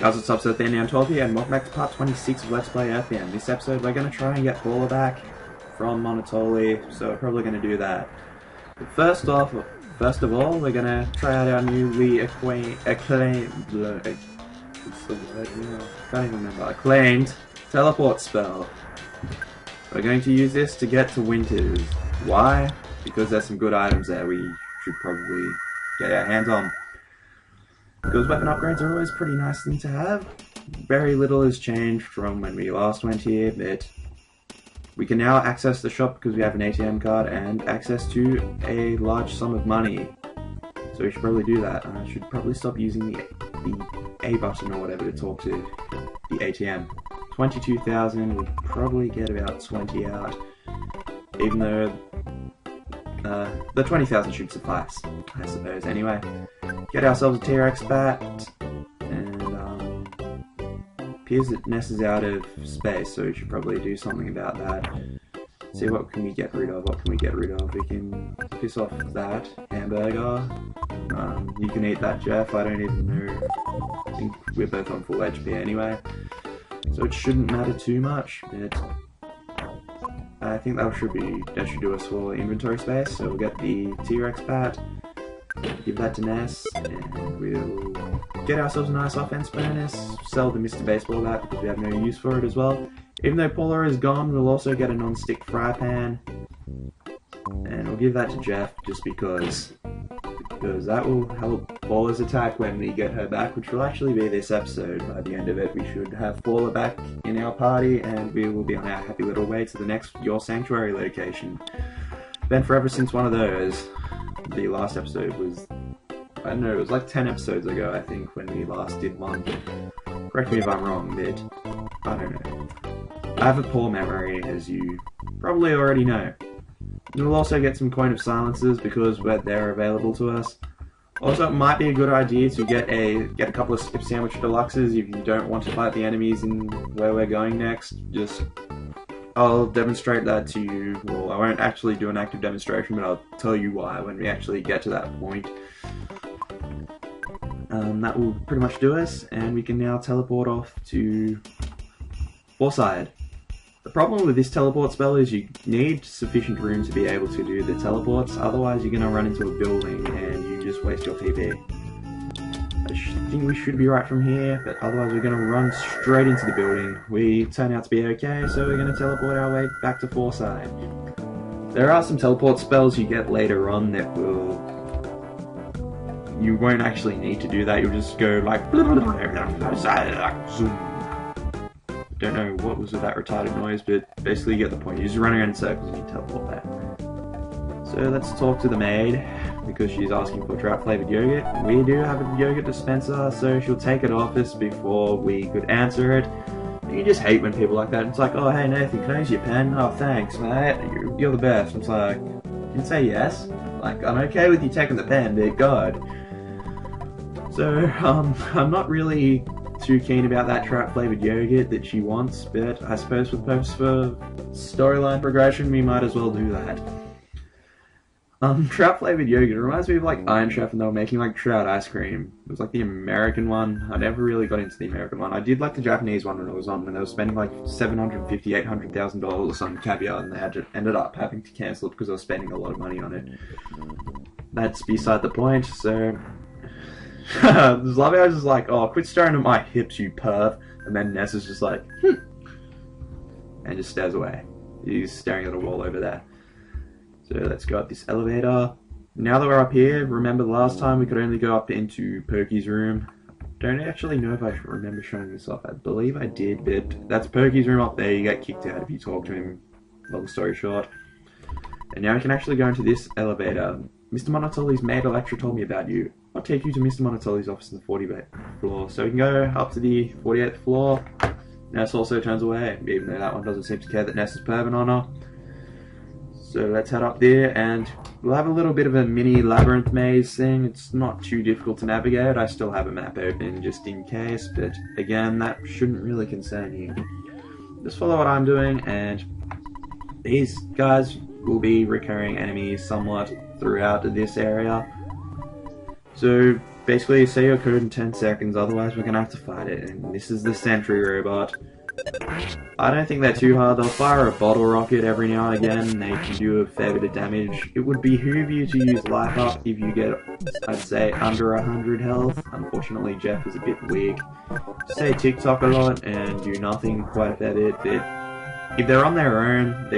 Guys, what's up? So there now, 12 here, and welcome back to part 26 of Let's Play EarthBound. This episode, we're going to try and get Paula back from Monotoli, so we're probably going to do that. But first of all, we're going to try out our newly acclaimed teleport spell. We're going to use this to get to Winters. Why? Because there's some good items there we should probably get our hands on. Because weapon upgrades are always a pretty nice thing to have. Very little has changed from when we last went here, but we can now access the shop because we have an ATM card and access to a large sum of money. So we should probably do that. I should probably stop using the A button or whatever to talk to the ATM. 22,000 would probably get about 20 out, even though the 20,000 should suffice, I suppose. Anyway, get ourselves a T-Rex bat, and appears that Ness is out of space, so we should probably do something about that. See what can we get rid of, We can piss off that hamburger. You can eat that, Jeff. I don't even know. I think we're both on full HP anyway, so it shouldn't matter too much, but I think that should do us for inventory space. So we'll get the T-Rex bat, give that to Ness, and we'll get ourselves a nice offense bonus, sell the Mr. Baseball bat because we have no use for it as well. Even though Paula is gone, we'll also get a non-stick fry pan, and we'll give that to Jeff just because that will help Paula's attack when we get her back, which will actually be this episode. By the end of it, we should have Paula back in our party, and we will be on our happy little way to the next Your Sanctuary location. Been forever since one of those. The last episode was, I don't know, it was like 10 episodes ago, I think, when we last did one. Correct me if I'm wrong, but I don't know. I have a poor memory, as you probably already know. We'll also get some Coin of Silences because they're available to us. Also, it might be a good idea to get a couple of Skip Sandwich Deluxes if you don't want to fight the enemies in where we're going next. I'll demonstrate that to you. Well, I won't actually do an active demonstration, but I'll tell you why when we actually get to that point. That will pretty much do us, and we can now teleport off to Foreside. The problem with this teleport spell is you need sufficient room to be able to do the teleports, otherwise you're going to run into a building and you just waste your TP. I think we should be right from here, but otherwise we're going to run straight into the building. We turn out to be okay, so we're going to teleport our way back to Foreside. There are some teleport spells you get later on that you won't actually need to do that, you'll just go like zoom. Don't know what was with that retarded noise, but basically you get the point. You just run around in circles and you teleport back. So let's talk to the maid, because she's asking for drought flavoured yogurt. We do have a yogurt dispenser, so she'll take it off us before we could answer it. And you just hate when people like that. It's like, oh hey Nathan, can I use your pen? Oh thanks mate, you're the best. It's like, you can say yes. Like, I'm okay with you taking the pen, but God. So, I'm not really too keen about that trout flavoured yogurt that she wants, but I suppose for the purpose of storyline progression, we might as well do that. Trout flavoured yogurt reminds me of like Iron Chef, and they were making like trout ice cream. It was like the American one. I never really got into the American one. I did like the Japanese one when it was on, when they were spending like $750,000, $800,000 on caviar, and they ended up having to cancel it because they were spending a lot of money on it. That's beside the point, so this love, I was just like, oh, quit staring at my hips, you perv. And then Ness is just like, and just stares away. He's staring at a wall over there. So let's go up this elevator. Now that we're up here, remember the last time we could only go up into Perky's room. Don't actually know if I remember showing this off. I believe I did, but that's Perky's room up there. You get kicked out if you talk to him. Long story short. And now we can actually go into this elevator. Mr. Monotoli's maid Electra told me about you. I'll take you to Mr. Monotoli's office on the 48th floor. So we can go up to the 48th floor. Ness also turns away, even though that one doesn't seem to care that Ness is perving on her. So let's head up there, and we'll have a little bit of a mini labyrinth maze thing. It's not too difficult to navigate. I still have a map open just in case, but again, that shouldn't really concern you. Just follow what I'm doing, and these guys will be recurring enemies somewhat throughout this area. So basically say your code in 10 seconds, otherwise we're gonna have to fight it. And this is the sentry robot. I don't think they're too hard. They'll fire a bottle rocket every now and again. They can do a fair bit of damage. It would behoove you to use life up if you get, I'd say, under 100 health. Unfortunately, Jeff is a bit weak. Say TikTok a lot and do nothing quite a fair bit. But if they're on their own,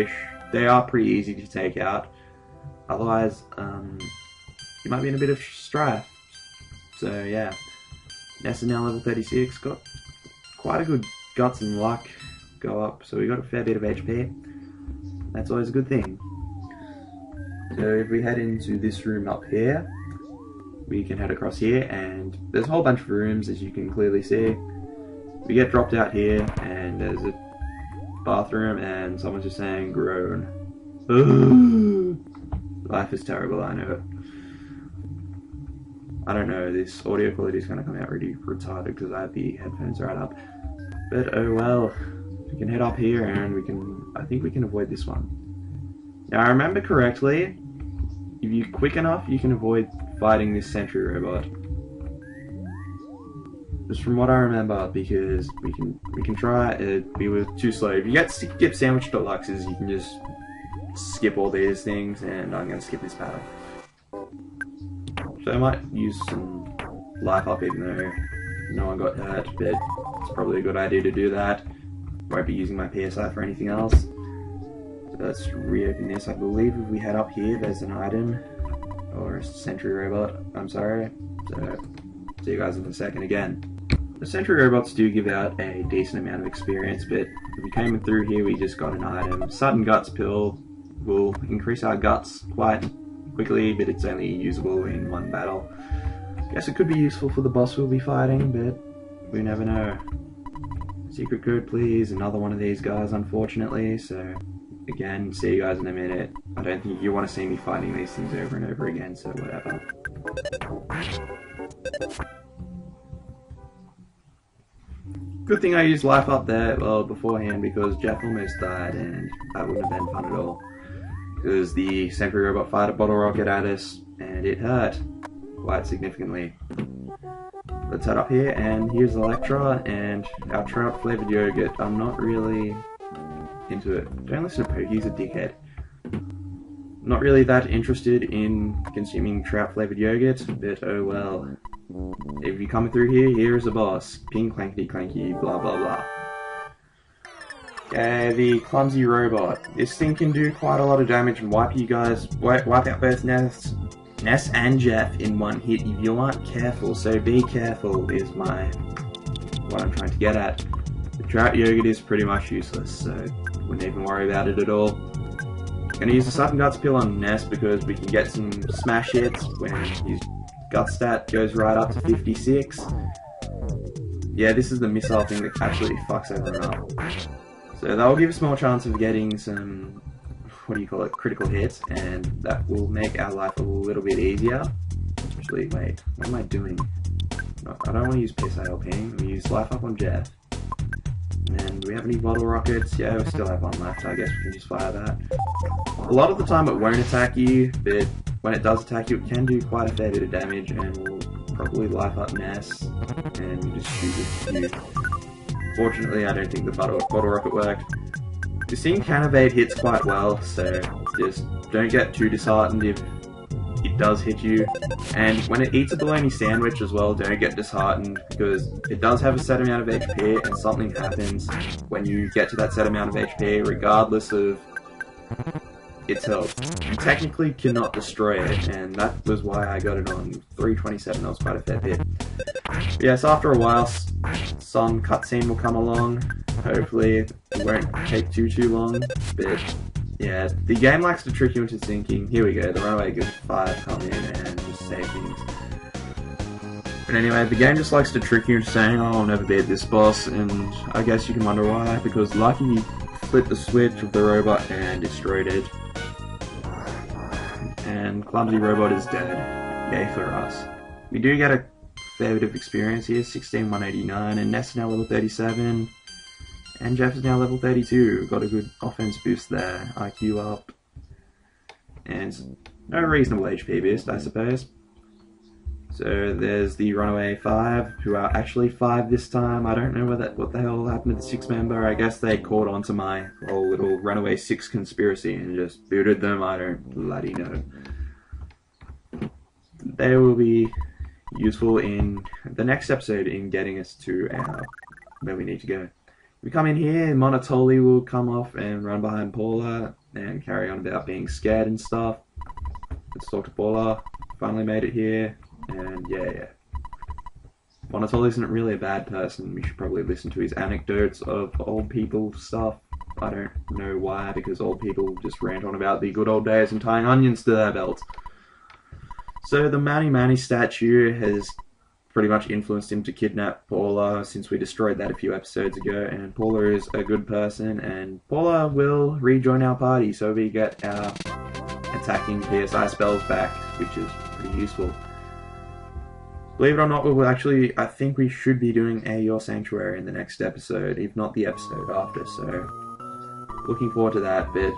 they are pretty easy to take out. Otherwise, you might be in a bit of strife. So yeah, Ness is now level 36. Got quite a good guts and luck go up, so we got a fair bit of HP. That's always a good thing. So if we head into this room up here, we can head across here, and there's a whole bunch of rooms, as you can clearly see. We get dropped out here, and there's a bathroom, and someone's just saying groan. Life is terrible, I know. I don't know, this audio quality is going to come out really retarded because I have the headphones right up. But oh well, we can head up here and I think we can avoid this one. Now I remember correctly, if you're quick enough you can avoid fighting this sentry robot. Just from what I remember, because we can try it, we were too slow. If you get skip sandwich deluxes, you can just skip all these things, and I'm going to skip this battle. So I might use some life up even though no one got hurt, but it's probably a good idea to do that. Won't be using my PSI for anything else. So let's reopen this. I believe if we head up here, there's an item, or a sentry robot, I'm sorry. So, see you guys in a second again. The sentry robots do give out a decent amount of experience, but if we came through here, we just got an item. Sudden Guts Pill will increase our guts quite quickly, but it's only usable in one battle. Guess it could be useful for the boss we'll be fighting, but we never know. Secret code please, another one of these guys unfortunately, so again, see you guys in a minute. I don't think you want to see me fighting these things over and over again, so whatever. Good thing I used life up there, well, beforehand, because Jeff almost died and that wouldn't have been fun at all. Because the sentry robot fired a bottle rocket at us and it hurt quite significantly. Let's head up here, and here's Electra and our trout flavored yogurt. I'm not really into it. Don't listen to Poke, he's a dickhead. Not really that interested in consuming trout flavored yogurt, but oh well. If you come through here, here's a boss. Ping clankety clanky, blah blah blah. Okay, the clumsy robot. This thing can do quite a lot of damage and wipe out both Ness and Jeff in one hit if you aren't careful, so be careful is what I'm trying to get at. The trout yogurt is pretty much useless, so wouldn't even worry about it at all. Gonna use the Sudden Guts Pill on Ness because we can get some smash hits when his gut stat goes right up to 56. Yeah, this is the missile thing that actually fucks everyone up. So that will give us more chance of getting some, critical hits, and that will make our life a little bit easier. Actually, wait, what am I doing? No, I don't want to use PSI or ping, we use life up on Jeff. And do we have any bottle rockets? Yeah, we still have one left, I guess we can just fire that. A lot of the time it won't attack you, but when it does attack you, it can do quite a fair bit of damage, and will probably life up Ness, and you just shoot it. Fortunately, I don't think the bottle rocket worked. This thing can evade hits quite well, so just don't get too disheartened if it does hit you. And when it eats a bologna sandwich as well, don't get disheartened, because it does have a set amount of HP, and something happens when you get to that set amount of HP, regardless of its health. You technically cannot destroy it, and that was why I got it on 327, that was quite a fair bit. But yes, after a while, some cutscene will come along. Hopefully it won't take too long, but yeah, the game likes to trick you into thinking, here we go, the runaway good 5 come in and just save things. But anyway, the game just likes to trick you into saying, oh, I'll never beat this boss, and I guess you can wonder why, because Lucky flipped the switch of the robot and destroyed it. And Clumsy Robot is dead. Yay for us. We do get a fair bit of experience here, 16,189, and Ness is now level 37. And Jeff is now level 32. Got a good offense boost there. IQ up. And no reasonable HP boost, I suppose. So there's the Runaway 5, who are actually 5 this time. I don't know what the hell happened to the 6th member. I guess they caught on to my whole little Runaway 6 conspiracy and just booted them. I don't bloody know. They will be useful in the next episode in getting us to where we need to go. If we come in here, Monotoli will come off and run behind Paula and carry on about being scared and stuff. Let's talk to Paula. Finally made it here. And yeah. Monotoli isn't really a bad person. We should probably listen to his anecdotes of old people stuff. I don't know why, because old people just rant on about the good old days and tying onions to their belts. So the Mani statue has pretty much influenced him to kidnap Paula since we destroyed that a few episodes ago, and Paula is a good person, and Paula will rejoin our party so we get our attacking PSI spells back, which is pretty useful. Believe it or not, I think we should be doing Your Sanctuary in the next episode, if not the episode after, so looking forward to that, but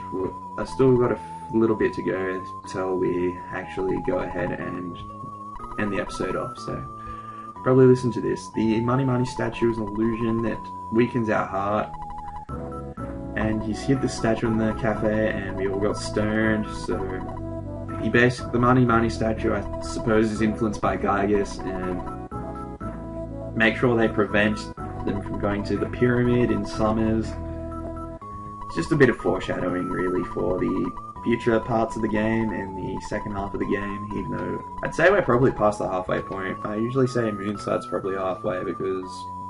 I've still got a little bit to go till we actually go ahead and end the episode off, so probably listen to this. The Mani statue is an illusion that weakens our heart, and he's hid the statue in the cafe and we all got stoned, so the Mani statue, I suppose, is influenced by Gygus, and make sure they prevent them from going to the pyramid in Summers. It's just a bit of foreshadowing, really, for the future parts of the game and the second half of the game, even though I'd say we're probably past the halfway point. I usually say Moonsight's probably halfway because,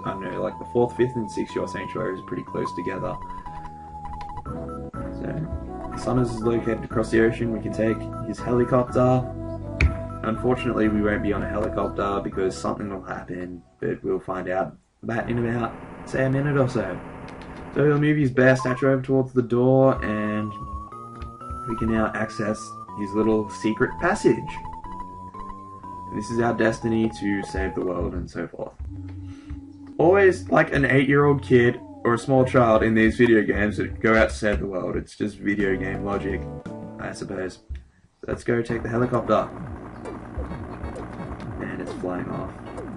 I don't know, like the 4th, 5th, and 6th Your Sanctuary is pretty close together. So Summers is located across the ocean. We can take his helicopter. Unfortunately, we won't be on a helicopter because something will happen, but we'll find out that in about, say, a minute or so. So he'll move his bear statue over towards the door, and we can now access his little secret passage. This is our destiny to save the world and so forth. Always like an 8-year-old kid or a small child in these video games that go out to save the world. It's just video game logic, I suppose. Let's go take the helicopter. And it's flying off.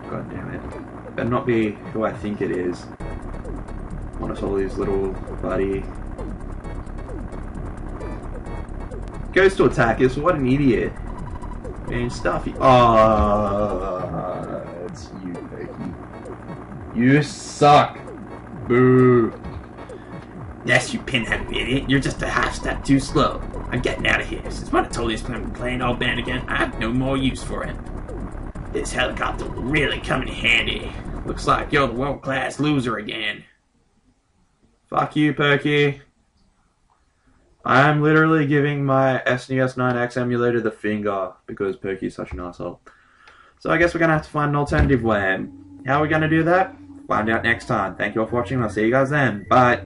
God damn it. Better not be who I think it is. Monotoli's little buddy. Goes to attack us. What an idiot. Man, Stuffy. Oh, it's you, Pokey. You suck. Boo. Yes, you pinhead idiot. You're just a half step too slow. I'm getting out of here. Since Monotoli's playing old band again, I have no more use for him. This helicopter will really come in handy. Looks like you're the world-class loser again. Fuck you, Perky. I'm literally giving my SNES 9X emulator the finger because Perky's such an asshole. So I guess we're gonna have to find an alternative way. How are we gonna do that? Find out next time. Thank you all for watching. I'll see you guys then. Bye.